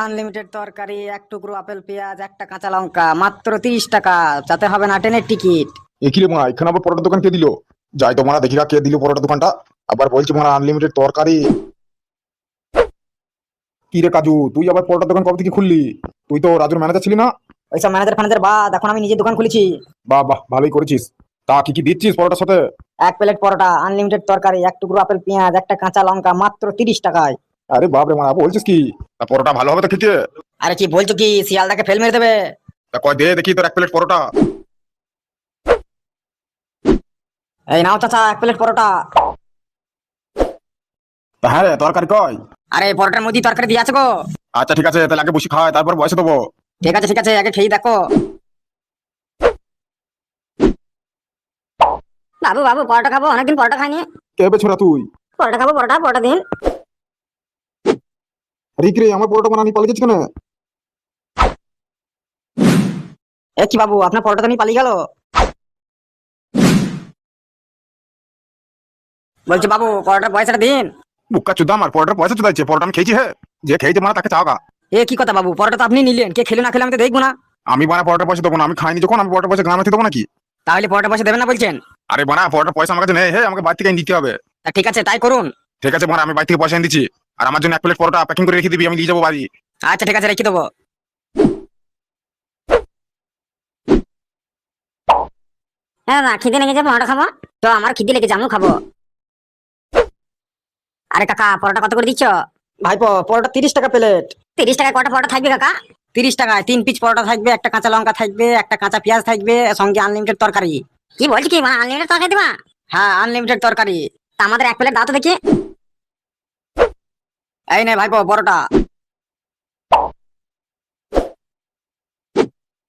Unlimited তরকারি, এক টুকরো আপেল, পেঁয়াজ, একটা কাঁচা লঙ্কা, মাত্র 30 টাকা। যাতে হবে না ট্রেনের টিকিট। একই রে মা, এখানে আবার পরোটার দোকান কে দিল? যাই তো মারা দেখি কে দিল পরোটার দোকানটা। আবার বলছি মারা আনলিমিটেড তরকারি। কি রে কাজু, তুই আবার পরোটার দোকান কবে থেকে খুললি? তুই তো রাজুর ম্যানেজার ছিলি না? ওইসব ম্যানেজার ফ্যানেজার বাদ, এখন আমি নিজে দোকান খুলেছি। বাহ বাহ, ভালোই করেছিস। তা কি কি দিচ্ছিস পরোটার সাথে? এক প্লেট পরোটা, আনলিমিটেড তরকারি, এক টুকরো আপেল, পেঁয়াজ, একটা কাঁচা লঙ্কা, মাত্র 30 টাকায়। আরে বাপ রে মা, বলছিস কি? তা পরোটা ভালো হবে তো খেতে? আরে কি বলছো কি, শিয়ালদাকে ফেল মেরে দেবে। তা কয় দে দেখি তোর এক প্লেট পরোটা। এই নাও চাচা, এক প্লেট পরোটা। তা হ্যাঁ রে, তরকারি কয়? আরে পরোটার মধ্যে তরকারি দিয়ে আছে গো। আচ্ছা ঠিক আছে, তাহলে আগে বসে খায় তারপর বয়সে দেবো। ঠিক আছে ঠিক আছে, আগে খেয়ে দেখো। বাবু বাবু, পরোটা খাবো, অনেকদিন পরোটা খাইনি। কে বেছোরা তুই? পরোটা খাবো, পরোটা পরোটা দিন। রিক রে, আমার পরোটা বানানি পালিয়েছিস কেন? এ কি বাবু, আপনার পরোটা তো নিয়ে পালিয়ে গেল। বলছি বাবু, পরোটার পয়সাটা দিন। বুক্কা চুদা, আমার পরোটার পয়সা চুদাইছে? পরোটা আমি খেয়েছি, হ্যাঁ। যে খেয়েছে মারা তাকে চাওগা। এ কি কথা বাবু, পরোটা তো আপনি নিলেন, কে খেলে না খেলে আমি তো দেখবো না। আমি বানা পরোটার পয়সা দেবো না, আমি খাইনি যখন আমি পরোটার পয়সা গ্রামে থেকে দেবো নাকি? তাহলে পরোটা পয়সা দেবেন না বলছেন? আরে বানা, পরোটার পয়সা আমার কাছে নেই, হ্যাঁ, আমাকে বাড়ি থেকে এনে দিতে হবে। তা ঠিক আছে, তাই করুন। ঠিক আছে বানা, আমি বাড়ি থেকে পয়সা এনে দিচ্ছি। আর আমার জন্য এক প্লেট পরোটা প্যাকিং করে রেখে দিবি, আমি নিয়ে যাবো বাড়ি। আচ্ছা ঠিক আছে, রেখে দেবো। হ্যাঁ দাদা, খিদে লেগেছে, পরোটা খাবো। তো আমার খিদে লেগেছে, আমিও খাবো। আরে কাকা, পরোটা কত করে দিচ্ছ? ভাইপো, পরোটা 30 টাকা প্লেট। 30 টাকায় কটা পরোটা থাকবে কাকা? 30 টাকায় 3 পিস পরোটা থাকবে, একটা কাঁচা লঙ্কা থাকবে, একটা কাঁচা পেঁয়াজ থাকবে, সঙ্গে আনলিমিটেড তরকারি। কি বলছি কি, মানে আনলিমিটেড তরকারি দিবা? হ্যাঁ, আনলিমিটেড তরকারি। তা আমাদের এক প্লেট দাও তো দেখি। এই নে ভাইপো পরোটা।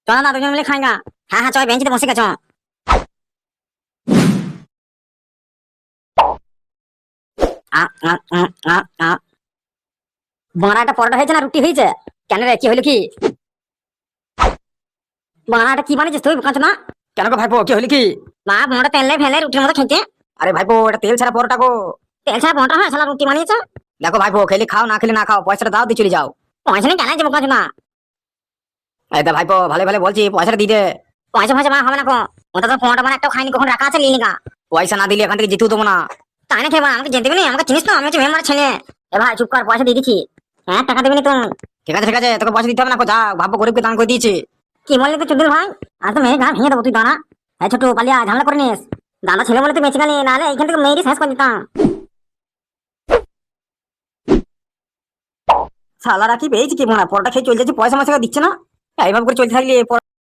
চলো না, দুজন মিলে খাই না। হ্যাঁ হ্যাঁ, চল, বেঞ্চিতে বসে গেছো। বানাটা পরোটা হয়েছে না রুটি হয়েছে? কেন রে, কি হইলো কি? বানাটা কি বানিয়েছিস তুই, কাঁচা না? কেন গো ভাইপো, কি হইলো কি? মা বানাটা তেলে ফেলে রুটির মতো খেতে। আরে ভাইপো, এটা তেল ছাড়া পরোটা গো। তেল ছাড়া পরোটা হয়, শালা রুটি বানিয়েছো। দেখো ভাইপো, খেলে খাও, না খেলে না খাও, পয়সাটা দাও, দিয়ে চলে যাও। পয়সা নেই কেন যাবো, কাঁচা না? এই দা ভাইপো, ভালো ভালো বলছি, পয়সাটা দিয়ে দে। পয়সা পয়সা মা হবে না কো। ওটা তো পরোটা মানে একটা খাইনি, কখন রাখা আছে লিনিকা। পয়সা না দিলে এখান থেকে যেতেও দেবো না। তাই না খেবা, আমাকে যেতে দিবি না, আমাকে চিনিস তো, আমি হচ্ছে মেম্বার ছেলে। এ ভাই চুপ কর, পয়সা দিয়ে দিচ্ছি। হ্যাঁ, টাকা দেবেনি তুমি? ঠিক আছে ঠিক আছে, তোকে পয়সা দিতে হবে না, যা, ভাববো গরিবকে দান করে দিয়েছি। কি বললি তুই চুদির ভাই? আর তো মেয়ে গা ভেঙে দেবো তুই, দাঁড়া। এই ছোট পালিয়া, ঝামেলা করে নিস। দাদা ছেলে বলে তুই বেঁচে গেলি, নাহলে এখান থেকে মেয়েরই শেষ করে দিতাম। শালারা কি পেয়েছি কি, মনে পরোটা খেয়ে চলে যাচ্ছে, পয়সা ময়সা দিচ্ছে না। এইভাবে করে চলতে থাকলে